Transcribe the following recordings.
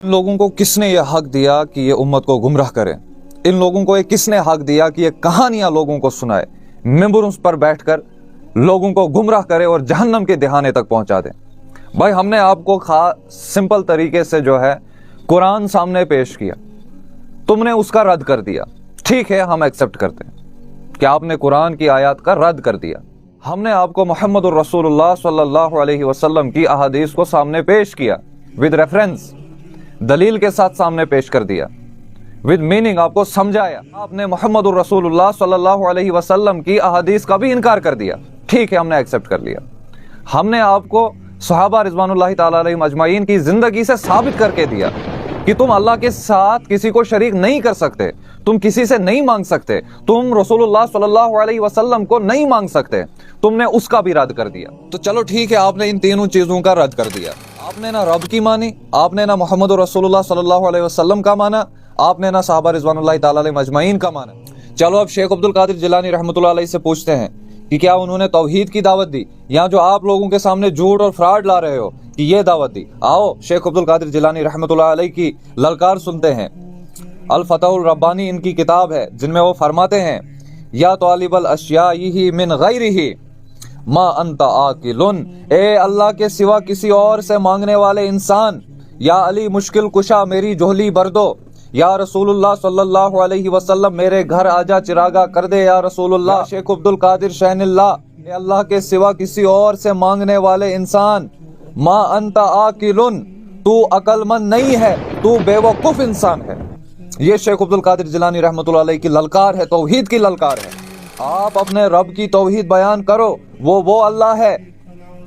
इन लोगों को किसने ये हक दिया कि ये उम्मत को गुमराह करें? इन लोगों को ये किसने हक दिया कि ये कहानियां लोगों को सुनाए, मिंबरों पर बैठकर लोगों को गुमराह करे और जहन्नम के दहाने तक पहुंचा दे? भाई, हमने आपको सिंपल तरीके से जो है कुरान सामने पेश किया, तुमने उसका रद्द कर दिया। ठीक है, हम एक्सेप्ट करते हैं कि आपने कुरान की आयत का रद्द कर दिया। हमने आपको मुहम्मदुर रसूलुल्लाह सल्लल्लाहु अलैहि वसल्लम की अहादीस को सामने पेश किया, विद रेफरेंस, दलील के साथ सामने पेश कर दिया, विद मीनिंग आपको समझाया। आपने मुहम्मदुर रसूलुल्लाह सल्लल्लाहु अलैहि वसल्लम की अहादीस का भी इनकार कर दिया। ठीक है, हमने एक्सेप्ट कर लिया। हमने आपको सहाबा रिज़वानुल्लाहि ताला अलैहिम अजमाइन की जिंदगी से साबित करके दिया कि तुम अल्लाह के साथ किसी को शरीक नहीं कर सकते, तुम किसी से नहीं मांग सकते, तुम रसूलुल्लाह सल्लल्लाहु अलैहि वसल्लम को नहीं मांग सकते। तुमने उसका भी रद्द कर दिया। तो चलो ठीक है, आपने इन तीनों चीजों का रद्द कर दिया। आपने ना रब की मानी, आपने ना मोहम्मद रसूलुल्लाह सल्लल्लाहु अलैहि वसल्लम का माना, आपने ना सहाबा रिज़वानुल्लाहि ताला अलैहिम अजमाइन का माना। चलो अब शेख अब्दुल कादिर जिलानी रहमतुल्लाह अलैहि से पूछते हैं कि क्या उन्होंने तौहीद की दावत दी, या जो आप लोगों के सामने झूठ और फ्रॉड ला रहे हो कि ये दावत दी? आओ शेख अब्दुल कादिर जिलानी रहमतुल्लाह अलैहि की ललकार सुनते हैं। अल फतहुर रब्बानी इनकी किताब है, जिनमें वो फरमाते हैं, या तालिबल अशियाइही मिन गैरिही मा अंता आकिलुन, ए अल्लाह के सिवा किसी और से मांगने वाले इंसान, या अली मुश्किल कुशा मेरी झोली भर दो, या रसूलुल्लाह सल्लल्लाहु अलैहि वसल्लम मेरे घर आजा चिरागा कर दे, या रसूलुल्लाह शेख अब्दुल कादिर शहनिल्लाह, ए अल्लाह के सिवा किसी और से मांगने वाले इंसान, मा अंता आकिलुन, तू अक्लमंद नहीं है, तू बेवकूफ इंसान है। ये शेख अब्दुल कादिर जिलानी रहमतुल्लाह अलैहि की ललकार है, तौहीद की ललकार है। आप अपने रब की तौहीद बयान करो। वो अल्लाह है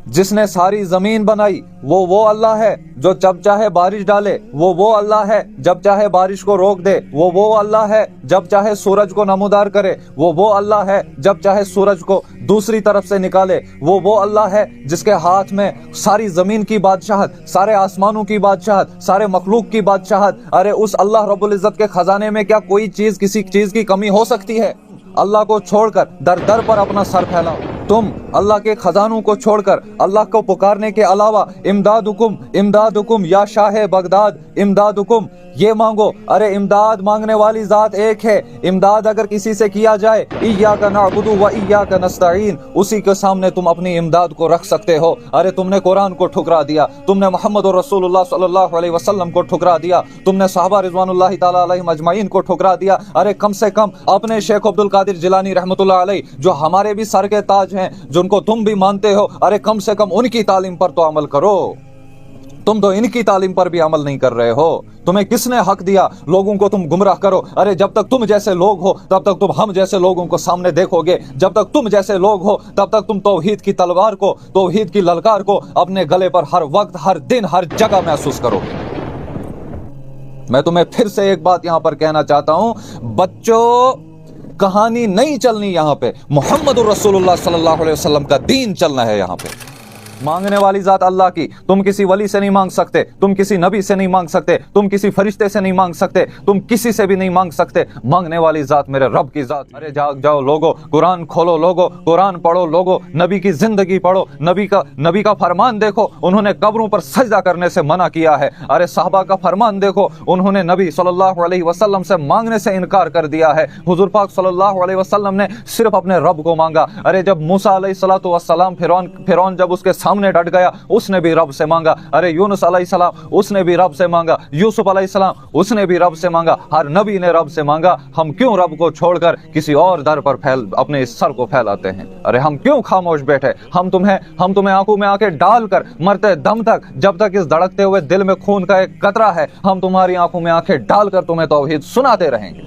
जिसने सारी जमीन बनाई, वो अल्लाह है जो जब चाहे बारिश डाले, वो अल्लाह है जब चाहे बारिश को रोक दे, वो अल्लाह है जब चाहे सूरज को नमूदार करे, वो अल्लाह है जब चाहे सूरज को दूसरी तरफ से निकाले, वो अल्लाह है जिसके हाथ में सारी जमीन की बादशाहत, सारे आसमानों की बादशाहत, सारे मखलूक की बादशाहत। अरे उस अल्लाह रब्बुल इज्जत के खजाने में क्या कोई चीज किसी चीज की कमी हो सकती है? अल्लाह को छोड़कर दर दर पर अपना सर फैलाओ। तुम अल्लाह के खजानों को छोड़कर अल्लाह को पुकारने के अलावा इमदादुकुम इमदादुकुम या शाह बगदाद इमदादुकुम ये मांगो। अरे इमदाद मांगने वाली जात एक है। इमदाद अगर किसी से किया जाए, इय्याका नअबुदु व इय्याका नस्तईन, उसी के सामने तुम अपनी इमदाद को रख सकते हो। अरे तुमने कुरान को ठुकरा दिया, तुमने मोहम्मद रसूलुल्लाह सल्लल्लाहु अलैहि वसल्लम को ठुकरा दिया, तुमने सहाबा रिज़वानुल्लाहि ताला अलैहिम अजमाइन को ठुकरा दिया। अरे कम से कम अपने शेख अब्दुल कादिर जिलानी रहमतुल्लाह अलैहि, जो हमारे भी सर के ताज हैं, जिनको तुम भी मानते हो, अरे कम से कम उनकी तालीम पर तो अमल करो। तुम तो इनकी तालीम पर भी अमल नहीं कर रहे हो। तुम्हें किसने हक दिया लोगों को तुम गुमराह करो? अरे जब तक तुम जैसे लोग हो तब तक तुम हम जैसे लोगों को सामने देखोगे। जब तक तुम जैसे लोग हो तब तक तुम तौहीद की तलवार को, तौहीद की ललकार को अपने गले पर हर वक्त, हर दिन, हर जगह महसूस करोगे। मैं तुम्हें फिर से एक बात यहां पर कहना चाहता हूं, बच्चों, कहानी नहीं चलनी यहां पे। मुहम्मदुर रसूलुल्लाह सल्लल्लाहु अलैहि वसल्लम का दीन चलना है यहां पे। मांगने वाली जात अल्लाह की, तुम किसी वली से नहीं मांग सकते, तुम किसी नबी से नहीं मांग सकते, तुम किसी फरिश्ते से नहीं मांग सकते, तुम किसी से भी नहीं मांग सकते। मांगने वाली जात मेरे रब की जात। अरे जाग जाओ लोगो, कुरान खोलो लोगो, कुरान पढ़ो लोगो, नबी की जिंदगी पढ़ो, नबी का फरमान देखो, उन्होंने कब्रों पर सजदा करने से मना किया है। अरे साहबा का फरमान देखो, उन्होंने नबी सल्लल्लाहु अलैहि वसल्लम से मांगने से इनकार कर दिया है। हुजूर पाक सल्लल्लाहु अलैहि वसल्लम ने सिर्फ अपने रब को मांगा। अरे जब मूसा अलैहिस्सलातु वस्सलाम फिरौन जब उसके सामने डट गया, उसने भी रब से मांगा। अरे यूनुस अलैहिस्सलाम, उसने भी रब से मांगा। यूसुफ अलैहिस्सलाम, उसने भी रब से मांगा। हर नबी ने रब से मांगा। हम क्यों रब को छोड़कर किसी और दर पर अपने सर को फैलाते हैं? अरे हम क्यों खामोश बैठे? हम तुम्हें आंखों में आंखें डालकर मरते दम तक, जब तक इस धड़कते हुए दिल में खून का एक कतरा है, हम तुम्हारी आंखों में आंखें डालकर तुम्हें तौहीद सुनाते रहेंगे।